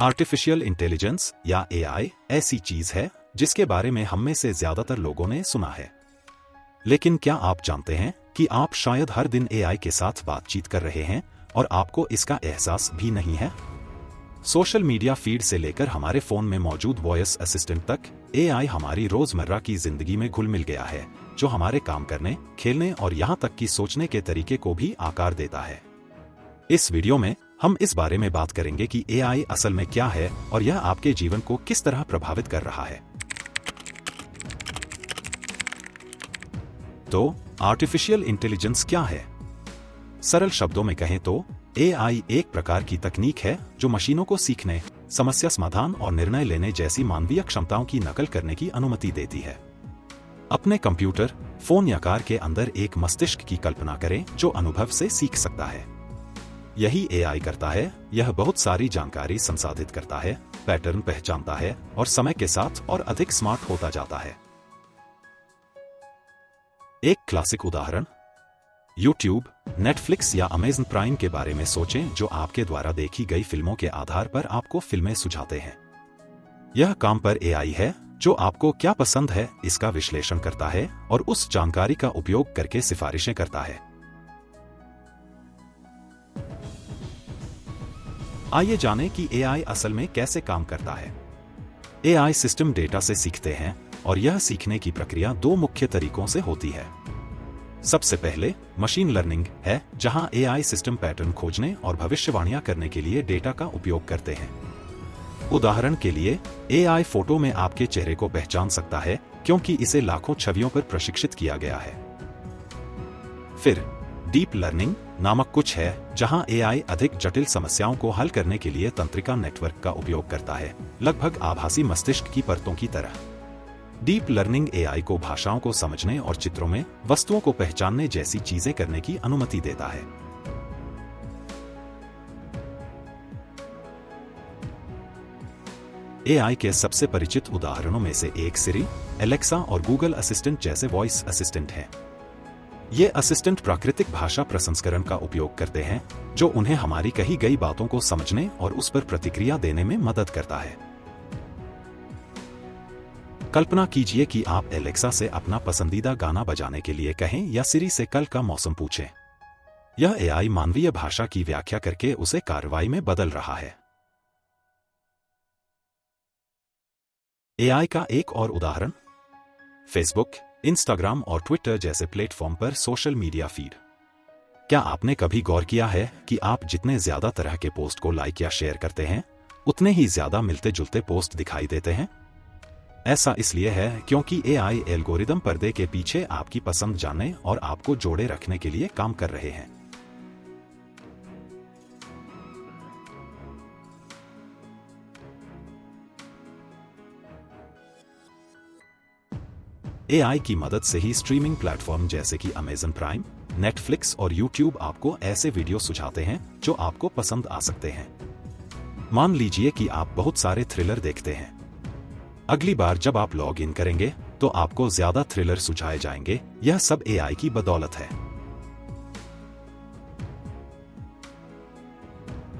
Artificial intelligence या AI ऐसी चीज है जिसके बारे में हम में से ज्यादातर लोगों ने सुना है। लेकिन क्या आप जानते हैं कि आप शायद हर दिन एआई के साथ बातचीत कर रहे हैं और आपको इसका एहसास भी नहीं है? सोशल मीडिया फीड से लेकर हमारे फोन में मौजूद वॉइस असिस्टेंट तक, एआई हमारी रोजमर्रा की जिंदगी में घुल मिल गया है, जो हमारे काम करने, खेलने और यहां तक कि सोचने के तरीके को भी आकार देता है। इस वीडियो में हम इस बारे में बात करेंगे कि एआई असल में क्या है और यह आपके जीवन को किस तरह प्रभावित कर रहा है। तो आर्टिफिशियल इंटेलिजेंस क्या है? सरल शब्दों में कहें तो एआई एक प्रकार की तकनीक है जो मशीनों को सीखने, समस्या समाधान और निर्णय लेने जैसी मानवीय क्षमताओं की नकल करने की अनुमति देती है। अपने कंप्यूटर, फोन या कार के अंदर एक मस्तिष्क की कल्पना करें जो अनुभव से सीख सकता है। यही एआई करता है। यह बहुत सारी जानकारी संसाधित करता है, पैटर्न पहचानता है और समय के साथ और अधिक स्मार्ट होता जाता है। एक क्लासिक उदाहरण YouTube, Netflix या Amazon प्राइम के बारे में सोचें, जो आपके द्वारा देखी गई फिल्मों के आधार पर आपको फिल्में सुझाते हैं। यह काम पर एआई है जो आपको क्या पसंद है इसका विश्लेषण करता है और उस जानकारी का उपयोग करके सिफारिशें करता है। आइए जानें कि एआई असल में कैसे काम करता है। एआई सिस्टम डेटा से सीखते हैं और यह सीखने की प्रक्रिया दो मुख्य तरीकों से होती है। सबसे पहले मशीन लर्निंग है, जहां एआई सिस्टम पैटर्न खोजने और भविष्यवाणियां करने के लिए डेटा का उपयोग करते हैं। उदाहरण के लिए, एआई फोटो में आपके चेहरे को पहचान सकता है क्योंकि इसे लाखों छवियों पर प्रशिक्षित किया गया है। फिर डीप लर्निंग नामक कुछ है, जहां एआई अधिक जटिल समस्याओं को हल करने के लिए तंत्रिका नेटवर्क का उपयोग करता है, लगभग आभासी मस्तिष्क की परतों की तरह। डीप लर्निंग एआई को भाषाओं को समझने और चित्रों में वस्तुओं को पहचानने जैसी चीजें करने की अनुमति देता है। एआई के सबसे परिचित उदाहरणों में से एक सिरी, एलेक्सा और गूगल असिस्टेंट जैसे वॉइस असिस्टेंट हैं। ये असिस्टेंट प्राकृतिक भाषा प्रसंस्करण का उपयोग करते हैं, जो उन्हें हमारी कही गई बातों को समझने और उस पर प्रतिक्रिया देने में मदद करता है। कल्पना कीजिए कि आप एलेक्सा से अपना पसंदीदा गाना बजाने के लिए कहें या सिरी से कल का मौसम पूछें। यह एआई मानवीय भाषा की व्याख्या करके उसे कार्रवाई में बदल रहा है। एआई का एक और उदाहरण फेसबुक, इंस्टाग्राम और ट्विटर जैसे प्लेटफॉर्म पर सोशल मीडिया फीड। क्या आपने कभी गौर किया है कि आप जितने ज्यादा तरह के पोस्ट को लाइक या शेयर करते हैं, उतने ही ज्यादा मिलते जुलते पोस्ट दिखाई देते हैं? ऐसा इसलिए है क्योंकि एआई एल्गोरिदम पर्दे के पीछे आपकी पसंद जानने और आपको जोड़े रखने के लिए काम कर रहे हैं। एआई की मदद से ही स्ट्रीमिंग प्लेटफॉर्म जैसे कि Amazon प्राइम, Netflix और YouTube आपको ऐसे वीडियो सुझाते हैं जो आपको पसंद आ सकते हैं। मान लीजिए कि आप बहुत सारे थ्रिलर देखते हैं। अगली बार जब आप लॉग इन करेंगे तो आपको ज्यादा थ्रिलर सुझाए जाएंगे। यह सब एआई की बदौलत है।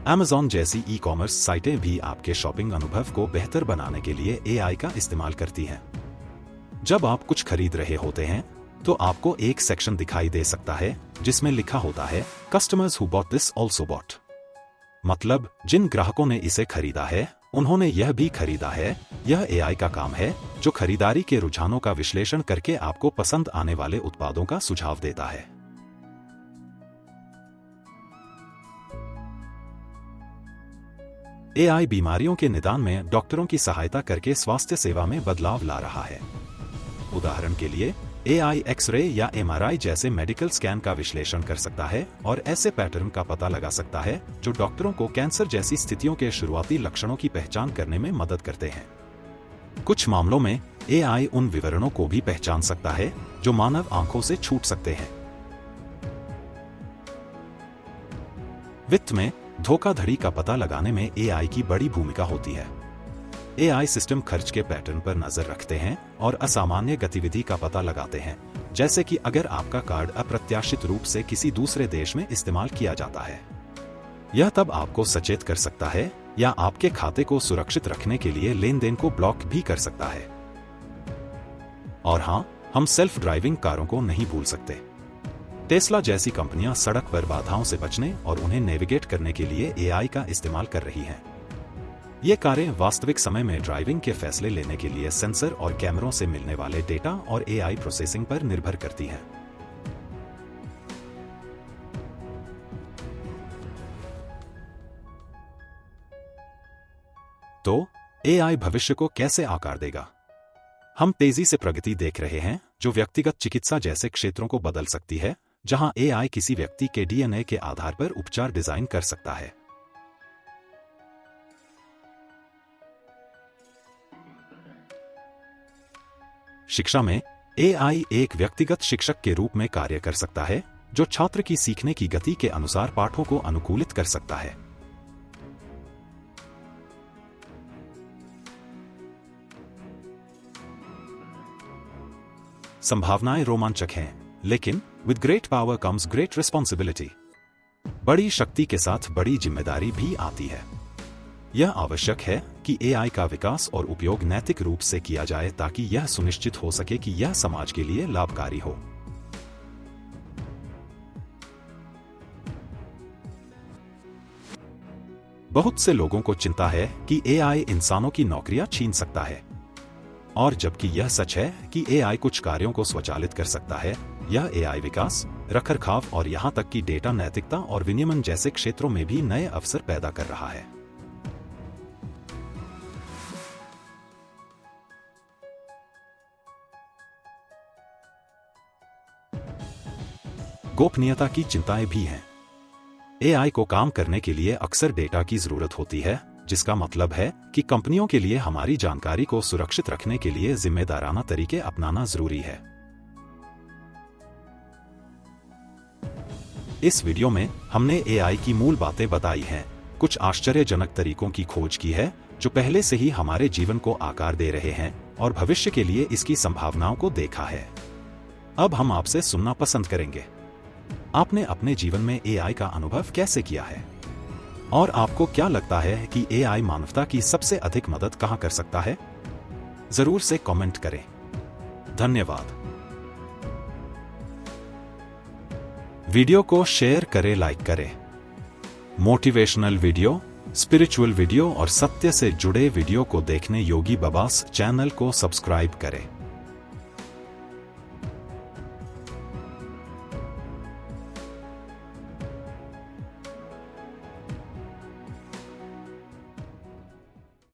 Amazon जैसी ई-कॉमर्स साइटें भी आपके शॉपिंग अनुभव को बेहतर बनाने के लिए एआई का इस्तेमाल करती हैं। जब आप कुछ खरीद रहे होते हैं तो आपको एक सेक्शन दिखाई दे सकता है जिसमें लिखा होता है customers who bought this also bought. मतलब, जिन ग्राहकों ने इसे खरीदा है उन्होंने यह भी खरीदा है। यह एआई का काम है जो खरीदारी के रुझानों का विश्लेषण करके आपको पसंद आने वाले उत्पादों का सुझाव देता है। एआई बीमारियों के निदान में डॉक्टरों की सहायता करके स्वास्थ्य सेवा में बदलाव ला रहा है। उदाहरण के लिए, एआई एक्स-रे या एमआरआई जैसे मेडिकल स्कैन का विश्लेषण कर सकता है और ऐसे पैटर्न का पता लगा सकता है जो डॉक्टरों को कैंसर जैसी स्थितियों के शुरुआती लक्षणों की पहचान करने में मदद करते हैं। कुछ मामलों में एआई उन विवरणों को भी पहचान सकता है जो मानव आंखों से छूट सकते हैं। वित्त में धोखाधड़ी का पता लगाने में एआई की बड़ी भूमिका होती है। एआई सिस्टम खर्च के पैटर्न पर नजर रखते हैं और असामान्य गतिविधि का पता लगाते हैं, जैसे कि अगर आपका कार्ड अप्रत्याशित रूप से किसी दूसरे देश में इस्तेमाल किया जाता है। यह तब आपको सचेत कर सकता है या आपके खाते को सुरक्षित रखने के लिए लेन-देन को ब्लॉक भी कर सकता है। और हाँ, हम सेल्फ ड्राइविंग कारों को नहीं भूल सकते। टेस्ला जैसी कंपनियां सड़क पर बाधाओं से बचने और उन्हें नेविगेट करने के लिए एआई का इस्तेमाल कर रही हैं। ये कारें वास्तविक समय में ड्राइविंग के फैसले लेने के लिए सेंसर और कैमरों से मिलने वाले डेटा और एआई प्रोसेसिंग पर निर्भर करती हैं। तो एआई भविष्य को कैसे आकार देगा? हम तेजी से प्रगति देख रहे हैं जो व्यक्तिगत चिकित्सा जैसे क्षेत्रों को बदल सकती है, जहां एआई किसी व्यक्ति के डीएनए के आधार पर उपचार डिजाइन कर सकता है। शिक्षा में एआई एक व्यक्तिगत शिक्षक के रूप में कार्य कर सकता है, जो छात्र की सीखने की गति के अनुसार पाठों को अनुकूलित कर सकता है। संभावनाएं रोमांचक हैं, लेकिन with great power comes great responsibility. बड़ी शक्ति के साथ बड़ी जिम्मेदारी भी आती है। यह आवश्यक है कि एआई का विकास और उपयोग नैतिक रूप से किया जाए ताकि यह सुनिश्चित हो सके कि यह समाज के लिए लाभकारी हो। बहुत से लोगों को चिंता है कि एआई इंसानों की नौकरियां छीन सकता है, और जबकि यह सच है कि एआई कुछ कार्यों को स्वचालित कर सकता है, यह एआई विकास, रखरखाव और यहां तक कि डेटा नैतिकता और विनियमन जैसे क्षेत्रों में भी नए अवसर पैदा कर रहा है। गोपनीयता की चिंताएं भी हैं। एआई को काम करने के लिए अक्सर डेटा की जरूरत होती है, जिसका मतलब है कि कंपनियों के लिए हमारी जानकारी को सुरक्षित रखने के लिए जिम्मेदाराना तरीके अपनाना जरूरी है। इस वीडियो में हमने एआई की मूल बातें बताई हैं, कुछ आश्चर्यजनक तरीकों की खोज की है जो पहले से ही हमारे जीवन को आकार दे रहे हैं और भविष्य के लिए इसकी संभावनाओं को देखा है। अब हम आपसे सुनना पसंद करेंगे। आपने अपने जीवन में एआई का अनुभव कैसे किया है? और आपको क्या लगता है कि एआई मानवता की सबसे अधिक मदद कहां कर सकता है? जरूर से कमेंट करें। धन्यवाद। वीडियो को शेयर करें, लाइक करें। मोटिवेशनल वीडियो, स्पिरिचुअल वीडियो और सत्य से जुड़े वीडियो को देखने योगी बाबास चैनल को सब्सक्राइब करें।